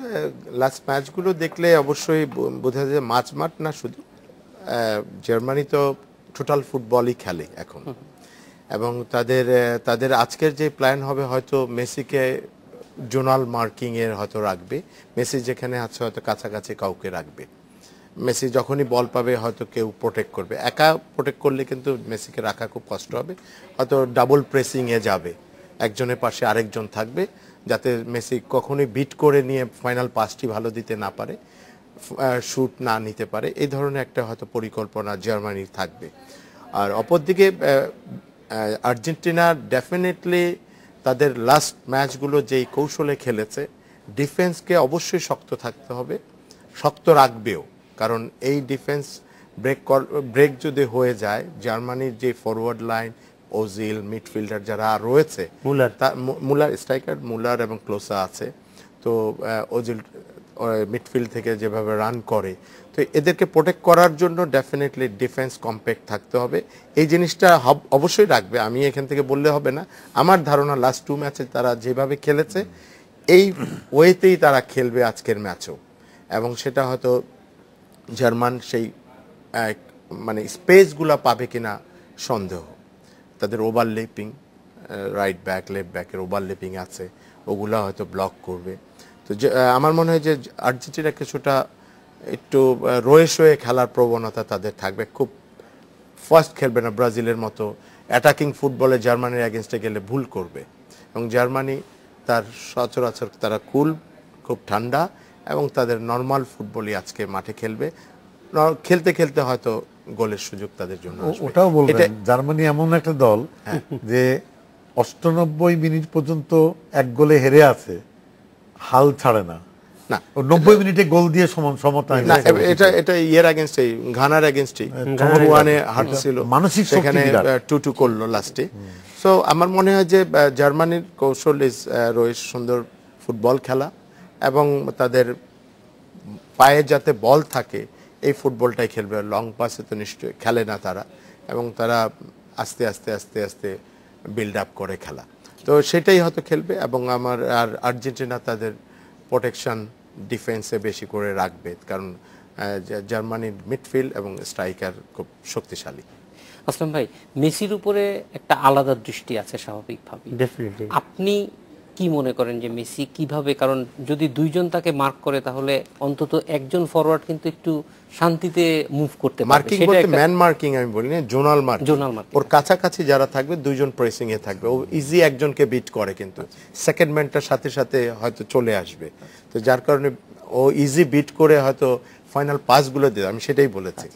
লাস্ট ম্যাচগুলো দেখলে অবশ্যই বোঝা যায় মাঠ না শুধু, জার্মানি তো টোটাল ফুটবলই খেলে এখন, এবং তাদের আজকের যে প্ল্যান হবে হয়তো মেসিকে জোনাল মার্কিং এর হয়তো রাখবে, মেসি যেখানে আছে হয়তো কাছাকাছি কাউকে রাখবে, মেসি যখনই বল পাবে হয়তো কেউ প্রোটেক্ট করবে। একা প্রোটেক্ট করলে কিন্তু মেসিকে রাখা খুব কষ্ট হবে, হয়তো ডাবল প্রেসিং এ যাবে, একজনের পাশে আরেকজন থাকবে যাতে মেসি কখনোই বিট করে নিয়ে ফাইনাল পাসটি ভালো দিতে না পারে, শুট না নিতে পারে, এই ধরনের একটা হয়তো পরিকল্পনা জার্মানির থাকবে। আর অপরদিকে আর্জেন্টিনা ডেফিনেটলি তাদের লাস্ট ম্যাচগুলো যেই কৌশলে খেলেছে, ডিফেন্সকে অবশ্যই শক্ত থাকতে হবে, শক্ত রাখবেও, কারণ এই ডিফেন্স ব্রেক যদি হয়ে যায়, জার্মানির যে ফরওয়ার্ড লাইন, ওজিল, মিডফিল্ডার যারা রয়েছে, মুলার স্ট্রাইকার, মুলার এবং ক্লোসা আছে, তো ওজিল মিডফিল্ড থেকে যেভাবে রান করে, তো এদেরকে প্রোটেক্ট করার জন্য ডেফিনেটলি ডিফেন্স কম্প্যাক্ট থাকতে হবে। এই জিনিসটা অবশ্যই রাখবে, আমি এখান থেকে বললে হবে না। আমার ধারণা লাস্ট 2 ম্যাচে তারা যেভাবে খেলেছে এই ওয়েতেই তারা খেলবে আজকের ম্যাচও, এবং সেটা হয়তো জার্মান সেই মানে স্পেসগুলো পাবে কিনা সন্দেহ। তাদের ওভারলেপিং, রাইট ব্যাক লেফট ব্যাকের ওভারলেপিং আছে, ওগুলা হয়তো ব্লক করবে। তো আমার মনে হয় যে আর্জেন্টিনা কিছুটা একটু রয়ে খেলার প্রবণতা তাদের থাকবে, খুব ফাস্ট খেলবে না, ব্রাজিলের মতো অ্যাটাকিং ফুটবলে জার্মানির এগেনস্টে গেলে ভুল করবে। এবং জার্মানি তার সচরাচর তারা কুল, খুব ঠান্ডা, এবং তাদের নর্মাল ফুটবলই আজকে মাঠে খেলবে, খেলতে খেলতে হয়তো গোলের সুযোগ তাদের জন্য আসবে। ওটাও বলবেন জার্মানি এমন একটা দল যে 98 মিনিট পর্যন্ত এক গোলে হেরে আছে, হাল ছাড়ে না, না 90 মিনিটে গোল দিয়ে সমতা। এটা ইয়ের এগেইনস্টে, ঘানার এগেইনস্টে 1-এ হারছিল, মানসিক সেখানে 2-2 করলো লাস্টে। সো আমার মনে হয় যে জার্মানির কৌশল রয়েছে সুন্দর ফুটবল খেলা, এবং তাদের পায়ে যাতে বল থাকে এই ফুটবলটাই খেলবে। লং পাসে তো নিশ্চয়ই খেলে না তারা, এবং তারা আস্তে আস্তে আস্তে আস্তে বিল্ড আপ করে খেলা, তো সেটাই হয়তো খেলবে। এবং আমার আর আর্জেন্টিনা তাদের প্রোটেকশন ডিফেন্সে বেশি করে রাখবে, কারণ জার্মানির মিডফিল্ড এবং স্ট্রাইকার খুব শক্তিশালী। আসলাম ভাই, মেসির উপরে একটা আলাদা দৃষ্টি আছে স্বাভাবিকভাবে, ডেফিনেটলি। আপনি কি মনে করেন যে মেসি কিভাবে, কারণ যদি দুইজন তাকে মার্ক করে তাহলে অন্তত একজন ফরওয়ার্ড কিন্তু একটু শান্তিতে মুভ করতে পারবে। মার্কিং বলতে ম্যান মার্কিং আমি বলি না, জোনাল মার্কিং। ওর কাছাকাছি যারা থাকবে, দুইজন প্রেসিং এ থাকবে, ও ইজি একজনকে বিট করে, কিন্তু সেকেন্ড ম্যানটার সাথে সাথে হয়তো চলে আসবে, তো যার কারণে ও ইজি বিট করে হয়তো ফাইনাল পাসগুলো দেয়, আমি সেটাই বলেছি।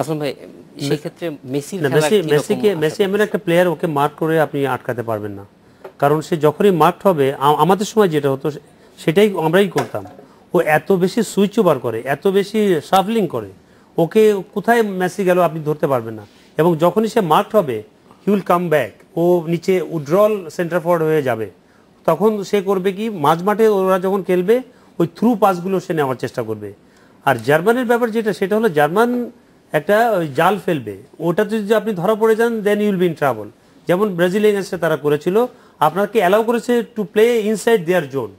আসলাম ভাই, সেই ক্ষেত্রে মেসি এমন একটা প্লেয়ার, ওকে মার্ক করে আপনি আটকাতে পারবেন না, কারণ সে যখনই মার্ক হবে, আমাদের সময় যেটা হতো সেটাই আমরাই করতাম, ও এত বেশি সুইচ ওভার করে, এত বেশি শাফলিং করে, ওকে কোথায় মেসি গেল আপনি ধরতে পারবেন না। এবং যখনই সে মার্ক হবে, হি উইল কাম ব্যাক, ও নিচে উইথড্রল সেন্টার ফরওয়ার্ড হয়ে যাবে, তখন সে করবে কি, মাঝ মাঠে ওরা যখন খেলবে ওই থ্রু পাসগুলো সে নেওয়ার চেষ্টা করবে। আর জার্মানির ব্যাপার যেটা, সেটা হলো জার্মান একটা জাল ফেলবে, ওটাতে যদি আপনি ধরা পড়ে যান, then you will be in trouble. যেমন ব্রাজিল এগেন্সে তারা করেছিল, আপনাকে অ্যালাউ করেছে to play inside their zone,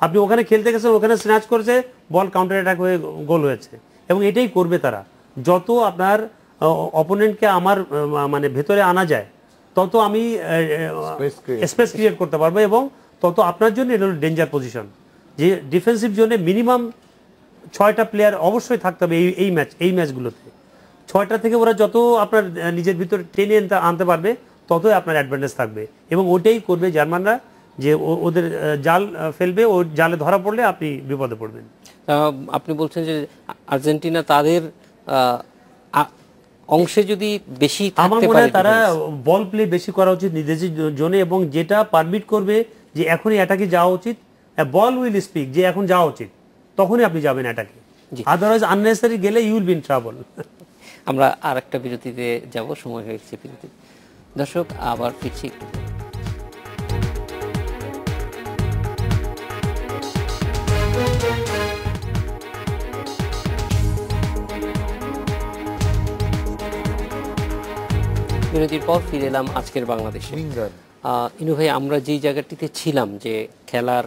আপনি ওখানে খেলতে গেছেন, ওখানে স্ন্যাচ করেছে, বল কাউন্টার অ্যাটাক হয়ে গোল হয়েছে। এবং এটাই করবে তারা, যত আপনার অপোনেন্টকে আমার মানে ভেতরে আনা যায়, তত আমি স্পেস ক্রিয়েট করতে পারবো, এবং তত আপনার জন্য এটা হলো ডেঞ্জার পজিশন। যে ডিফেন্সিভ জোনে মিনিমাম 6টা প্লেয়ার অবশ্যই থাকতে হবে এই ম্যাচগুলোতে। 6টা থেকে ওরা যত আপনার নিজের ভিতরে টেনে আনতে পারবে, ততই আপনার অ্যাডভান্টেজ থাকবে। এবং ওটাই করবে জার্মানরা, যে ওদের জাল ফেলবে, ও জালে ধরা পড়লে আপনি বিপদে পড়বেন। আপনি বলছেন যে আর্জেন্টিনা তাদের অংশে যদি বেশি আমার থাকতে মনে পারে হয় তারা বল প্লে বেশি করা উচিত নিজেদের জন্য, এবং যেটা পারমিট করবে যে এখনই অ্যাটাকে যাওয়া উচিত, বল উইল স্পিক যে এখন যাওয়া উচিত, তখনই আপনি যাবেন অ্যাটাকে। আদারওয়াইজ আননেসেসারি গেলে you will be in trouble. আমরা আর একটা বিরতিতে যাব, সময় হয়ে গেছে বিরতি। দর্শক আবার ফিরছি একটু। বিরতির পর ফিরে এলাম আজকের বাংলাদেশে। ইনু ভাই, আমরা যেই জায়গাটিতে ছিলাম যে খেলার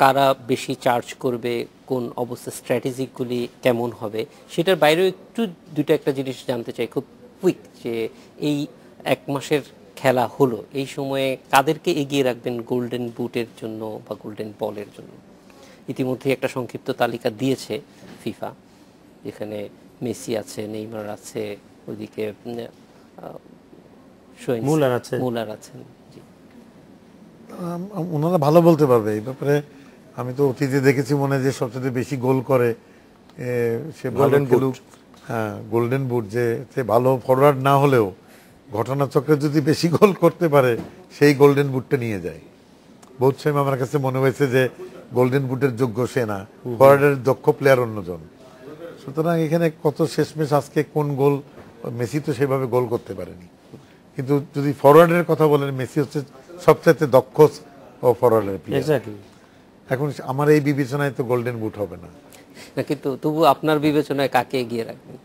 কারা বেশি চার্জ করবে, কোন অবস্থা, স্ট্র্যাটেজিগুলি কেমন হবে, সেটার বাইরেও একটু দুটো একটা জিনিস জানতে চাই খুব কুইক, যে এই 1 মাসের খেলা হলো, এই সময়ে কাদেরকে এগিয়ে রাখবেন গোল্ডেন বুটের জন্য বা গোল্ডেন বলের জন্য? ইতিমধ্যে একটা সংক্ষিপ্ত তালিকা দিয়েছে ফিফা, যেখানে মেসি আছে, নেইমার আছে, ওইদিকে মুলার আছেন। ওনারা ভালো বলতে পারবে এই ব্যাপারে। আমি তো অতীতে দেখেছি মনে যে সবচেয়ে বেশি গোল করে সে গোল্ডেন বুট। হ্যাঁ, গোল্ডেন বুট, যে সে ভালো ফরওয়ার্ড না হলেও ঘটনাচক্রে যদি বেশি গোল করতে পারে সেই গোল্ডেন বুটটা নিয়ে যায়। বহুত সময় আমার কাছে মনে হয়েছে যে গোল্ডেন বুটের যোগ্য সে না, ফরওয়ার্ডের দক্ষ প্লেয়ার অন্যজন। সুতরাং এখানে কত শেষমেশ আজকে কোন গোল, মেসি তো সেভাবে গোল করতে পারেনি, কিন্তু যদি ফরওয়ার্ডের কথা বলেন মেসি হচ্ছে সবচাইতে দক্ষ ফরওয়ার্ডের প্লেয়ার। এখন আমার এই বিবেচনায় তো গোল্ডেন বুট হবে না, কিন্তু তবু আপনার বিবেচনায় কাকে এগিয়ে রাখবেন?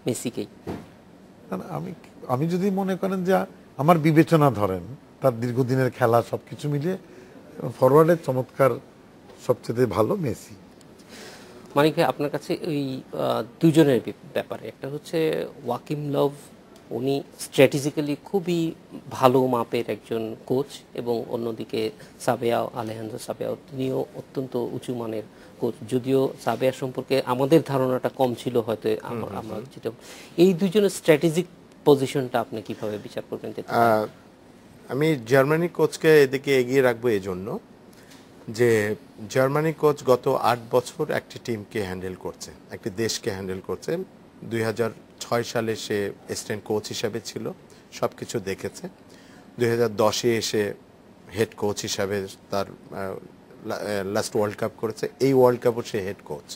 মেসিকেই? আমি যদি মনে করেন যে আমার বিবেচনা ধরেন তার দীর্ঘদিনের খেলা সবকিছু মিলিয়ে ফরওয়ার্ডের চমৎকার সবচেয়ে ভালো মেসি। মানিক ভাই, আপনার কাছে ওই দুজনের ব্যাপারে, একটা হচ্ছে ওয়াকিম লভ, উনি স্ট্র্যাটেজিক্যালি খুবই ভালো মাপের একজন কোচ, এবং অন্যদিকে সাবেয়াও, আলেহান্দ্রো সাবেয়াও, তিনিও অত্যন্ত উঁচু মানের কোচ। যদিও সাবেয়া সম্পর্কে আমাদের ধারণাটা কম ছিল হয়তো, আমরা যেটা, এই দুজনের স্ট্র্যাটেজিক পজিশনটা আপনি কিভাবে বিচার করবেন? আমি জার্মানি কোচকে এদিকে এগিয়ে রাখবো এই জন্য যে জার্মানি কোচ গত 8 বছর একটি টিমকে হ্যান্ডেল করছে, একটি দেশকে হ্যান্ডেল করছে। 2006 সালে সে অ্যাসিস্ট্যান্ট কোচ হিসাবে ছিল, সব কিছু দেখেছে। 2010-এ এসে হেড কোচ হিসাবে তার লাস্ট ওয়ার্ল্ড কাপ করেছে, এই ওয়ার্ল্ড কাপও সে হেড কোচ।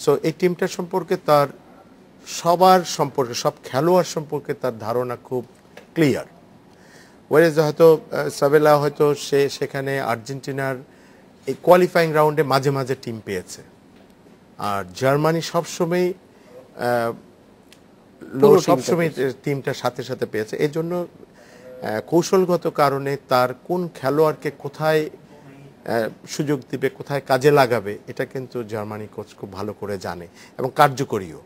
সো এই টিমটা সম্পর্কে তার সবার সম্পর্কে, সব খেলোয়াড় সম্পর্কে তার ধারণা খুব ক্লিয়ার। ওয়ারেজ হয়তো সাবেলা হয়তো সে সেখানে আর্জেন্টিনার এই কোয়ালিফাইং রাউন্ডে মাঝে মাঝে টিম পেয়েছে, আর জার্মানি সবসময় টিমটার সাথে সাথে পেয়েছে। এই জন্য কৌশলগত কারণে তার কোন খেলোয়াড়কে কোথায় সুযোগ দিবে, কোথায় কাজে লাগাবে, এটা কিন্তু জার্মানি কোচ খুব ভালো করে জানে এবং কার্যকরীও।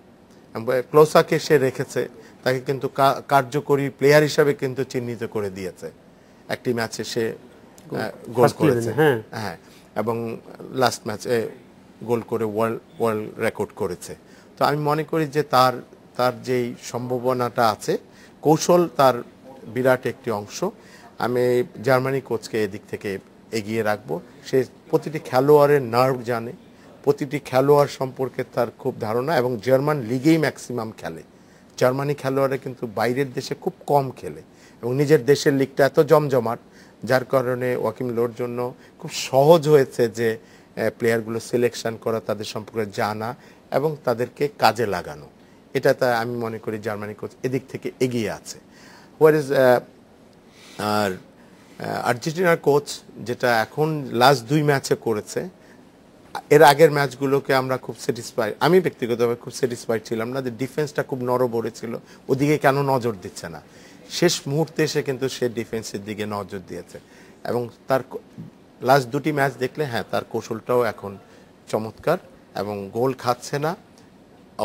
ক্লোসাকে সে রেখেছে, তাকে কিন্তু কার্যকরী প্লেয়ার হিসাবে কিন্তু চিহ্নিত করে দিয়েছে। একটি ম্যাচে সে গোল করেছে, হ্যাঁ, এবং লাস্ট ম্যাচে গোল করে ওয়ার্ল্ড রেকর্ড করেছে। তো আমি মনে করি যে তার যেই সম্ভাবনাটা আছে, কৌশল তার বিরাট একটি অংশ। আমি জার্মানি কোচকে এদিক থেকে এগিয়ে রাখবো। সে প্রতিটি খেলোয়াড়ের নার্ভ জানে, প্রতিটি খেলোয়াড় সম্পর্কে তার খুব ধারণা, এবং জার্মান লিগেই ম্যাক্সিমাম খেলে। জার্মানি খেলোয়াড়রা কিন্তু বাইরের দেশে খুব কম খেলে, এবং নিজের দেশের লিগটা এত জমজমাট, যার কারণে ওয়াকিম লোর জন্য খুব সহজ হয়েছে যে প্লেয়ারগুলো সিলেকশন করা, তাদের সম্পর্কে জানা এবং তাদেরকে কাজে লাগানো। এটা আমি মনে করি জার্মানি কোচ এদিক থেকে এগিয়ে আছে। হোয়ার আর আর্জেন্টিনার কোচ যেটা এখন লাস্ট 2 ম্যাচে করেছে, এর আগের ম্যাচগুলোকে আমরা খুব স্যাটিসফাইড, আমি ব্যক্তিগতভাবে খুব স্যাটিসফাইড ছিলাম না যে ডিফেন্সটা খুব নড়বড়ে ছিল, ওদিকে কেন নজর দিচ্ছে না। শেষ মুহূর্তে এসে কিন্তু সে ডিফেন্সের দিকে নজর দিয়েছে, এবং তার লাস্ট 2টি ম্যাচ দেখলে হ্যাঁ, তার কৌশলটাও এখন চমৎকার, এবং গোল খাচ্ছে না,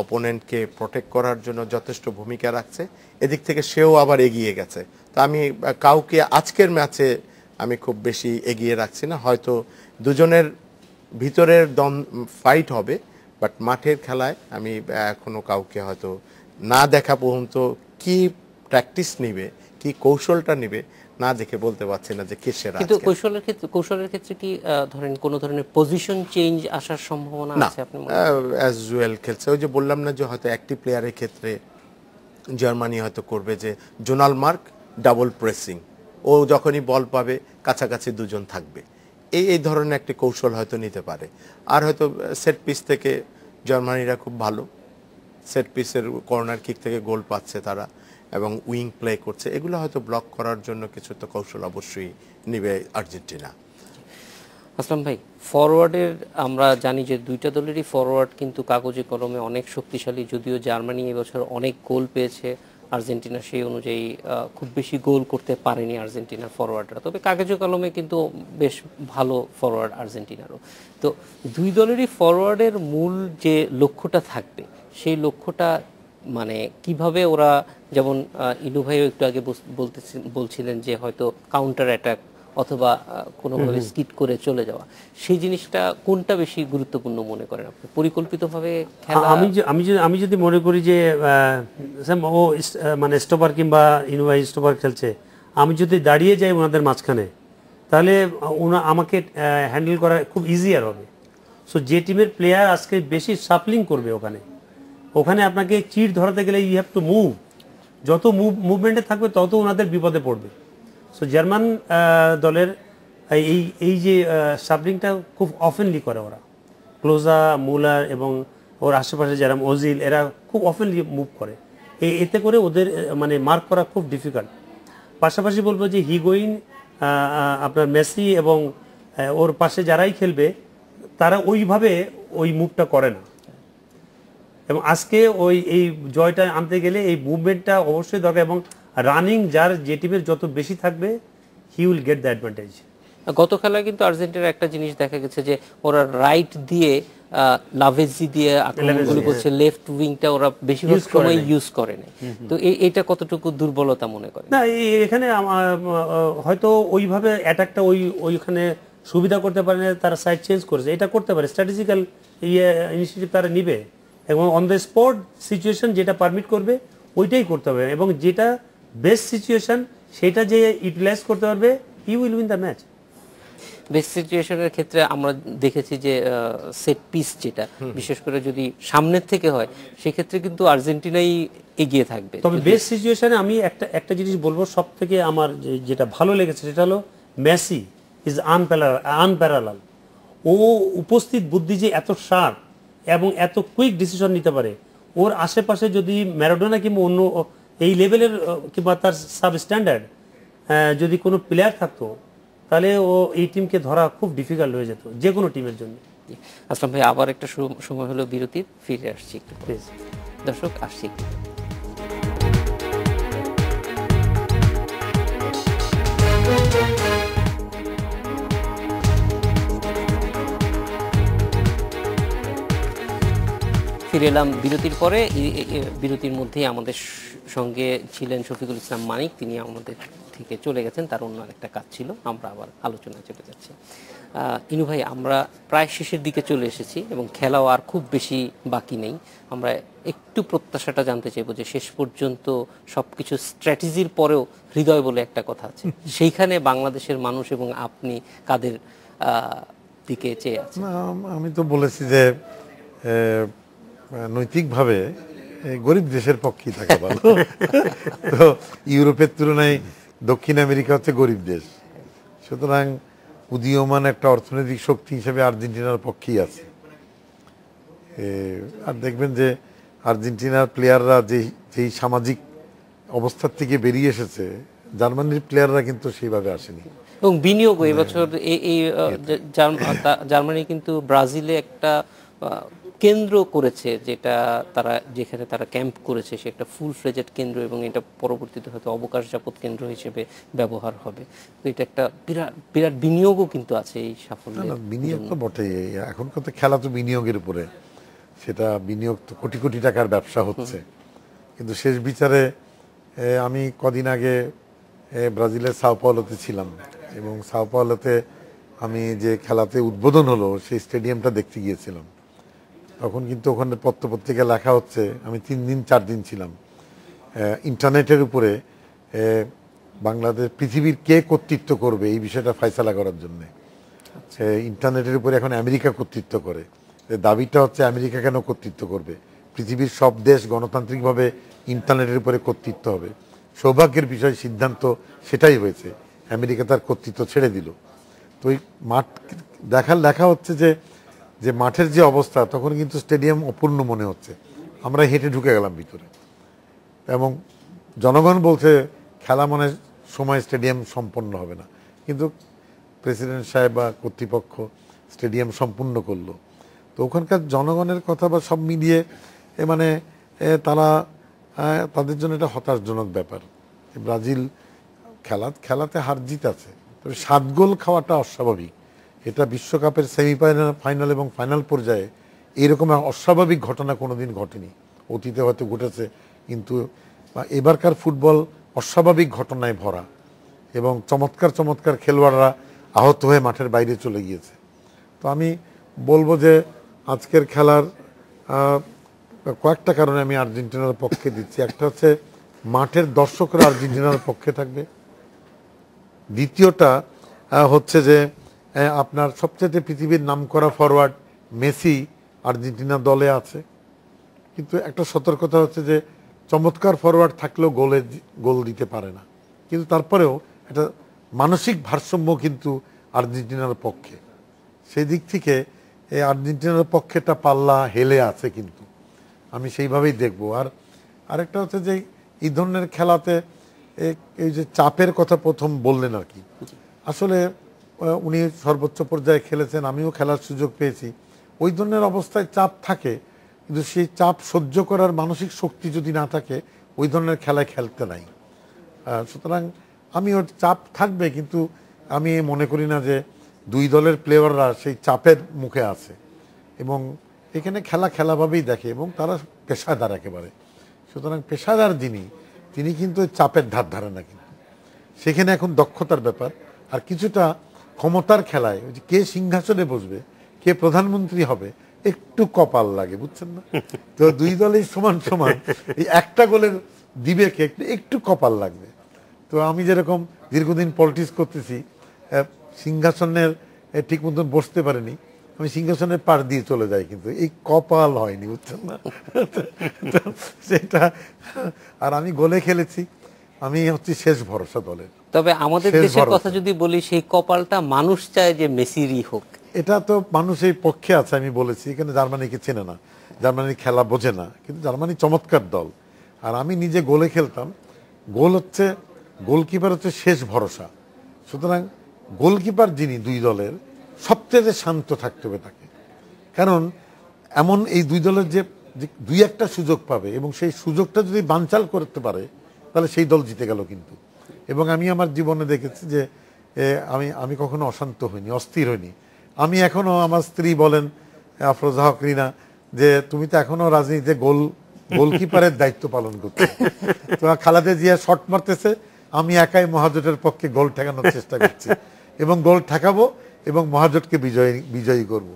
অপোনেন্টকে প্রোটেক্ট করার জন্য যথেষ্ট ভূমিকা রাখছে। এদিক থেকে সেও আবার এগিয়ে গেছে। তো আমি কাউকে আজকের ম্যাচে আমি খুব বেশি এগিয়ে রাখছি না, হয়তো দুজনের ভিতরের ফাইট হবে, বাট মাঠের খেলায় আমি এখনো কাউকে হয়তো না দেখা পর্যন্ত কি প্র্যাকটিস নিবে, কি কৌশলটা নিবে, না দেখে বলতে পারছি না যে কে সেরা কিন্তু আজকে। কৌশলের ক্ষেত্রে কি ধরেন কোন ধরনের পজিশন চেঞ্জ আসার সম্ভাবনা না, আছে আপনি অ্যাজ ওয়েল খেলছে। ওই যে বললাম না যে হয়তো একটি প্লেয়ারের ক্ষেত্রে জার্মানি হয়তো করবে যে জোনাল মার্ক ডাবল প্রেসিং, ও যখনই বল পাবে কাছাকাছি দুজন থাকবে, এই ধরনের একটি কৌশল হয়তো নিতে পারে। আর হয়তো সেট পিস থেকে জার্মানিরা খুব ভালো, সেট পিসের কর্নার কিক থেকে গোল পাচ্ছে তারা এবং উইং প্লে করছে, এগুলো হয়তো ব্লক করার জন্য কিছু তো কৌশল অবশ্যই নেবে আর্জেন্টিনা। আসলাম ভাই, ফরওয়ার্ডের আমরা জানি যে দুইটা দলেরই ফরওয়ার্ড কিন্তু কাগজে কলমে অনেক শক্তিশালী, যদিও জার্মানি এবছর অনেক গোল পেয়েছে, আর্জেন্টিনা সেই অনুযায়ী খুব বেশি গোল করতে পারেনি আর্জেন্টিনার ফরওয়ার্ডরা, তবে কাগজে কলমে কিন্তু বেশ ভালো ফরওয়ার্ড আর্জেন্টিনারও। তো দুই দলেরই ফরওয়ার্ডের মূল যে লক্ষ্যটা থাকবে সেই লক্ষ্যটা মানে কিভাবে ওরা, যেমন ইনু ভাইও একটু আগে বলছিলেন যে হয়তো কাউন্টার অ্যাটাক অথবা কোনোভাবে স্কিট করে চলে যাওয়া, সেই জিনিসটা কোনটা বেশি গুরুত্বপূর্ণ মনে করেন আপনি? পরিকল্পিতভাবে খেলা? আমি যদি মনে করি যে ও মানে স্টপার কিংবা ইনভাই স্টপার খেলছে, আমি যদি দাঁড়িয়ে যাই ওনাদের মাঝখানে, তাহলে আমাকে হ্যান্ডেল করা খুব ইজিয়ার হবে। সো যে টিমের প্লেয়ার আজকে বেশি সাপলিং করবে ওখানে আপনাকে চিট ধরাতে গেলে ইউ হ্যাভ টু মুভ, যত মুভমেন্টে থাকবে তত ওনাদের বিপদে পড়বে। সো জার্মান দলের এই যে সাবলিংটা খুব অফেনলি করে ওরা, ক্লোজা, মুলার এবং ওর আশেপাশে যারা ওজিল, এরা খুব অফেনলি মুভ করে, এতে করে ওদের মানে মার্ক করা খুব ডিফিকাল্ট। পাশাপাশি বলবো যে হিগোইন, আপনার মেসি এবং ওর পাশে যারাই খেলবে তারা ওইভাবে ওই মুভটা করে না, এবং আজকে এই জয়টা আনতে গেলে এই মুভমেন্টটা অবশ্যই দরকার, এবং রানিং যে টিমের যত বেশি থাকবে he will get the advantage. গত খেলায় কিন্তু আর্জেন্টিনার একটা জিনিস দেখা গেছে যে ওরা রাইট দিয়ে লাভেজি দিয়ে আক্রমণগুলো করছে, লেফট উইংটা ওরা বেশিরভাগ সময় ইউজ করে না। তো এইটা কতটুকু দুর্বলতা মনে করেন? না, এখানে হয়তো ওইভাবে অ্যাটাকটা ওইখানে সুবিধা করতে পারে না, তারা সাইড চেঞ্জ করেছে, এটা করতে পারে, স্ট্র্যাটেজিক্যাল ইনিশিয়েটিভ তারা নিবে এবং অন দ্য স্পট সিচুয়েশন যেটা পারমিট করবে ওইটাই করতে হবে, এবং যেটা বেস্ট সিচুয়েশন সেটা যে ইউটিলাইজ করতে পারবে, he will win the match. Best সিচুয়েশনের ক্ষেত্রে আমরা দেখেছি যে সেট পিস যেটা বিশেষ করে যদি সামনের থেকে হয় সেক্ষেত্রে কিন্তু আর্জেন্টিনাই এগিয়ে থাকবে। তবে বেস্ট সিচুয়েশনে আমি একটা জিনিস বলবো, সব থেকে আমার যেটা ভালো লেগেছে সেটা হলো মেসি ইজ আনপ্যারালাল। ও উপস্থিত বুদ্ধি যে এত শার্প এবং এত কুইক ডিসিশন নিতে পারে, ওর আশেপাশে যদি ম্যারাডোনা কিংবা অন্য এই লেভেলের কিংবা তার সাব স্ট্যান্ডার্ড যদি কোনো প্লেয়ার থাকতো, তাহলে ও এই টিমকে ধরা খুব ডিফিকাল্ট হয়ে যেত যে কোনো টিমের জন্য। আসলাম ভাই, আবার একটা সময় হলো বিরতির, ফিরে আসছি একটু প্লিজ। দর্শক, আসছি একটু। ফিরে এলাম বিরতির পরে। বিরতির মধ্যেই আমাদের সঙ্গে ছিলেন শফিকুল ইসলাম মানিক, তিনি আমাদের থেকে চলে গেছেন, তার অন্য একটা কাজ ছিল। আমরা আবার আলোচনায় চলে যাচ্ছি। ইনু ভাই, আমরা প্রায় শেষের দিকে চলে এসেছি এবং খেলাও আর খুব বেশি বাকি নেই। আমরা একটু প্রত্যাশাটা জানতে চাইবো যে শেষ পর্যন্ত সবকিছু স্ট্র্যাটেজির পরেও হৃদয় বলে একটা কথা আছে, সেইখানে বাংলাদেশের মানুষ এবং আপনি কাদের দিকে চেয়ে আছেন? আমি তো বলেছি যে নৈতিকভাবে গরিব দেশের পক্ষেই থাকা ভালো। তো ইউরোপের তুলনায় দক্ষিণ আমেরিকা হচ্ছে গরিব দেশ, সুতরাং উদীয়মান একটা অর্থনৈতিক শক্তি হিসেবে আর্জেন্টিনার পক্ষেই আছে। আর দেখবেন যে আর্জেন্টিনার প্লেয়াররা যেই সামাজিক অবস্থার থেকে beরিয়ে এসেছে, জার্মানির প্লেয়াররা কিন্তু সেইভাবে আসেনি। এবং বিনিয়োগ এবছর এই জার্মানি কিন্তু ব্রাজিলে একটা কেন্দ্র করেছে, যেখানে তারা ক্যাম্প করেছে, সে একটা ফুল ফ্লেজেড কেন্দ্র, এবং এটা পরবর্তীতে হয়তো অবকাশ যাপন কেন্দ্র হিসেবে ব্যবহার হবে। তো এটা একটা বিরাট বিনিয়োগও কিন্তু আছে এই সাফল্যে। বিনিয়োগ তো বটেই, এখনকার তো খেলা তো বিনিয়োগের উপরে, সেটা বিনিয়োগ তো কোটি কোটি টাকার ব্যবসা হচ্ছে। কিন্তু শেষ বিচারে আমি কদিন আগে ব্রাজিলের সাও পাওলোতে ছিলাম, এবং সাও পাওলোতে আমি যে খেলাতে উদ্বোধন হলো সেই স্টেডিয়ামটা দেখতে গিয়েছিলাম। তখন কিন্তু ওখানে পত্রপত্রিকা লেখা হচ্ছে, আমি 3 দিন 4 দিন ছিলাম, ইন্টারনেটের উপরে বাংলাদেশ পৃথিবীর কে কর্তৃত্ব করবে এই বিষয়টা ফয়সালা করার জন্য। ইন্টারনেটের উপরে এখন আমেরিকা কর্তৃত্ব করে, দাবিটা হচ্ছে আমেরিকা কেন কর্তৃত্ব করবে, পৃথিবীর সব দেশ গণতান্ত্রিকভাবে ইন্টারনেটের উপরে কর্তৃত্ব হবে। সৌভাগ্যের বিষয় সিদ্ধান্ত সেটাই হয়েছে, আমেরিকা তার কর্তৃত্ব ছেড়ে দিল। তো ওই মাঠ দেখা হচ্ছে যে মাঠের যে অবস্থা, তখন কিন্তু স্টেডিয়াম অপূর্ণ মনে হচ্ছে। আমরা হেঁটে ঢুকে গেলাম ভিতরে এবং জনগণ বলছে খেলা মানে সময় স্টেডিয়াম সম্পন্ন হবে না, কিন্তু প্রেসিডেন্ট সাহেব বা কর্তৃপক্ষ স্টেডিয়াম সম্পূর্ণ করলো। তো ওখানকার জনগণের কথা বা সব মিলিয়ে মানে তাদের জন্য এটা হতাশজনক ব্যাপার। ব্রাজিল খেলাতে হার জিত আছে, তবে 7 গোল খাওয়াটা অস্বাভাবিক। এটা বিশ্বকাপের সেমিফাইনাল, ফাইনাল এবং ফাইনাল পর্যায়ে এরকম অস্বাভাবিক ঘটনা কোনোদিন ঘটেনি। অতীতে হয়তো ঘটেছে, কিন্তু এবারকার ফুটবল অস্বাভাবিক ঘটনায় ভরা এবং চমৎকার চমৎকার খেলোয়াড়রা আহত হয়ে মাঠের বাইরে চলে গিয়েছে। তো আমি বলবো যে আজকের খেলার কয়েকটা কারণে আমি আর্জেন্টিনার পক্ষে দিচ্ছি। একটা হচ্ছে মাঠের দর্শকরা আর্জেন্টিনার পক্ষে থাকবে। দ্বিতীয়টা হচ্ছে যে আপনার সবচেয়ে পৃথিবীর নামকরা ফরওয়ার্ড মেসি আর্জেন্টিনা দলে আছে, কিন্তু একটা সতর্কতা হচ্ছে যে চমৎকার ফরওয়ার্ড থাকলেও গোল দিতে পারে না। কিন্তু তারপরেও একটা মানসিক ভারসাম্য কিন্তু আর্জেন্টিনার পক্ষে। সেই দিক থেকে এই আর্জেন্টিনার পক্ষেটা পাল্লা হেলে আছে, কিন্তু আমি সেইভাবেই দেখব। আর আরেকটা হচ্ছে যে এই ধরনের খেলাতে এই যে চাপের কথা প্রথম বললেন আর কি, আসলে উনি সর্বোচ্চ পর্যায়ে খেলেছেন, আমিও খেলার সুযোগ পেয়েছি। ওই ধরনের অবস্থায় চাপ থাকে, কিন্তু সেই চাপ সহ্য করার মানসিক শক্তি যদি না থাকে ওই ধরনের খেলায় খেলতে নাই। সুতরাং আমি ওর চাপ থাকবে, কিন্তু আমি মনে করি না যে দুই দলের প্লেয়াররা সেই চাপের মুখে আছে এবং এখানে খেলাভাবেই দেখে এবং তারা পেশাদার একেবারে। সুতরাং পেশাদার তিনি কিন্তু চাপের ধার ধারে না, কিন্তু সেখানে এখন দক্ষতার ব্যাপার আর কিছুটা ক্ষমতার খেলায় কে সিংহাসনে বসবে, কে প্রধানমন্ত্রী হবে, একটু কপাল লাগে, বুঝছেন না? তো দুই দলেই সমান সমান, এই একটা গোলের দিবে কে, একটু কপাল লাগবে। তো আমি যেরকম দীর্ঘদিন পলিটিক্স করতেছি, সিংহাসনের ঠিক মতন বসতে পারিনি, আমি সিংহাসনের পার দিয়ে চলে যাই, কিন্তু এই কপাল হয়নি, বুঝছেন না? সেটা। আর আমি গোলে খেলেছি, আমি হচ্ছে শেষ ভরসা দলের। তবে আমাদের দেশের কথা যদি বলি, সেই কপালটা মানুষ চায় যে মেসিরই হোক। এটা তো মানুষের পক্ষে আছে, আমি বলেছি। এখানে জার্মানিকে চেনে না, জার্মানির খেলা বোঝে না, কিন্তু জার্মানি চমৎকার দল। আর আমি নিজে গোলে খেলতাম। গোলকিপার হচ্ছে শেষ ভরসা। সুতরাং গোলকিপার যিনি দুই দলের, সবচেয়ে শান্ত থাকতে হবে তাকে, কারণ এমন এই দুই দলের যে দুই একটা সুযোগ পাবে এবং সেই সুযোগটা যদি বানচাল করতে পারে তাহলে সেই দল জিতে গেল। কিন্তু এবং আমি আমার জীবনে দেখেছি যে আমি কখনো অশান্ত হইনি, অস্থির হইনি। আমি এখনো, আমার স্ত্রী বলেন আফরোজা হক রিনা, যে তুমি তো এখনো রাজনীতিতে গোলকিপারের দায়িত্ব পালন করছো। তো খালেদা জিয়া শট মারতেছে, আমি একাই মহাজোটের পক্ষে গোল ঠেকানোর চেষ্টা করছি এবং গোল ঠেকাবো এবং মহাজোটকে বিজয়ী করব।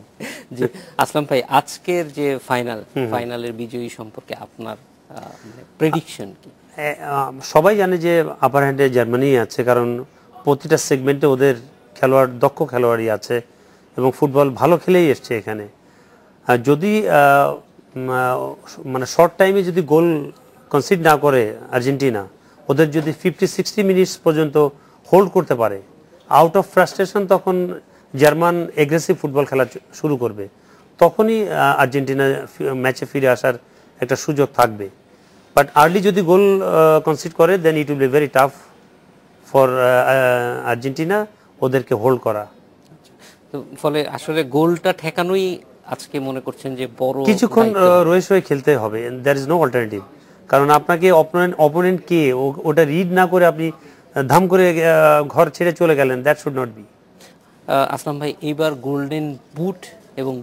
জি আসলাম ভাই, আজকের যে ফাইনালের বিজয়ী সম্পর্কে আপনার প্রেডিকশন কি? সবাই জানে যে আপার হ্যান্ডে জার্মানি আছে, কারণ প্রতিটা সেগমেন্টে ওদের দক্ষ খেলোয়াড়ই আছে এবং ফুটবল ভালো খেলেই এসছে এখানে। যদি মানে শর্ট টাইমে যদি গোল কনসিড না করে আর্জেন্টিনা, ওদের যদি 50-60 মিনিটস পর্যন্ত হোল্ড করতে পারে, আউট অফ ফ্রাস্ট্রেশন তখন জার্মান এগ্রেসিভ ফুটবল খেলা শুরু করবে, তখনই আর্জেন্টিনা ম্যাচে ফিরে আসার একটা সুযোগ থাকবে। বাট আর্লি যদি গোল কনসিড করে, then it will be very tough for Argentina ওদেরকে হোল্ড করা। তো ফলে আসলে গোলটা ঠেকানোই আজকে মনে করছেন যে বড়, কিছুক্ষণ রয়ে খেলতে হবে, দ্যার ইজ নো অল্টারনেটিভ। কারণ আপনাকে অপোনেন্ট কে ওটা রিড না করে আপনি ধাম করে ঘর ছেড়ে চলে গেলেন, দ্যাট শুড নট বি। আসলাম ভাই, এইবার গোল্ডেন বুট এবং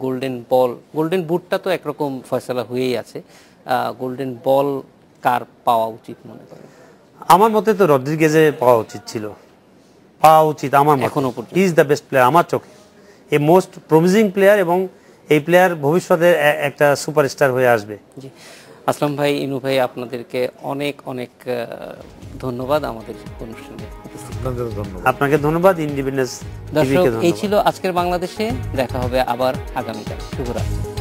গোল্ডেন বুটটা তো একরকম ফয়সালা হয়েই আছে, গোল্ডেন বল কার পাওয়া উচিত মনে করেন? আমার মতে তো রদ্রিগেজে পাওয়া উচিত আমার মতে। এখনো পর্যন্ত he is the best player আমার চোখে, এ মোস্ট প্রমিজিং প্লেয়ার এবং এই প্লেয়ার ভবিষ্যতে একটা সুপারস্টার হয়ে আসবে। জি আসলাম ভাই, ইনু ভাই, আপনাদেরকে অনেক অনেক ধন্যবাদ আমাদের অনুষ্ঠানে উপস্থিত। আপনাদেরও ধন্যবাদ। আপনাকে ধন্যবাদ, ইন্ডিপেন্ডেন্স দর্শক, টিভিকে এই ধন্যবাদ। ছিল আজকের বাংলাদেশে। দেখা হবে আবার আগামীকাল। শুভরাত্রি।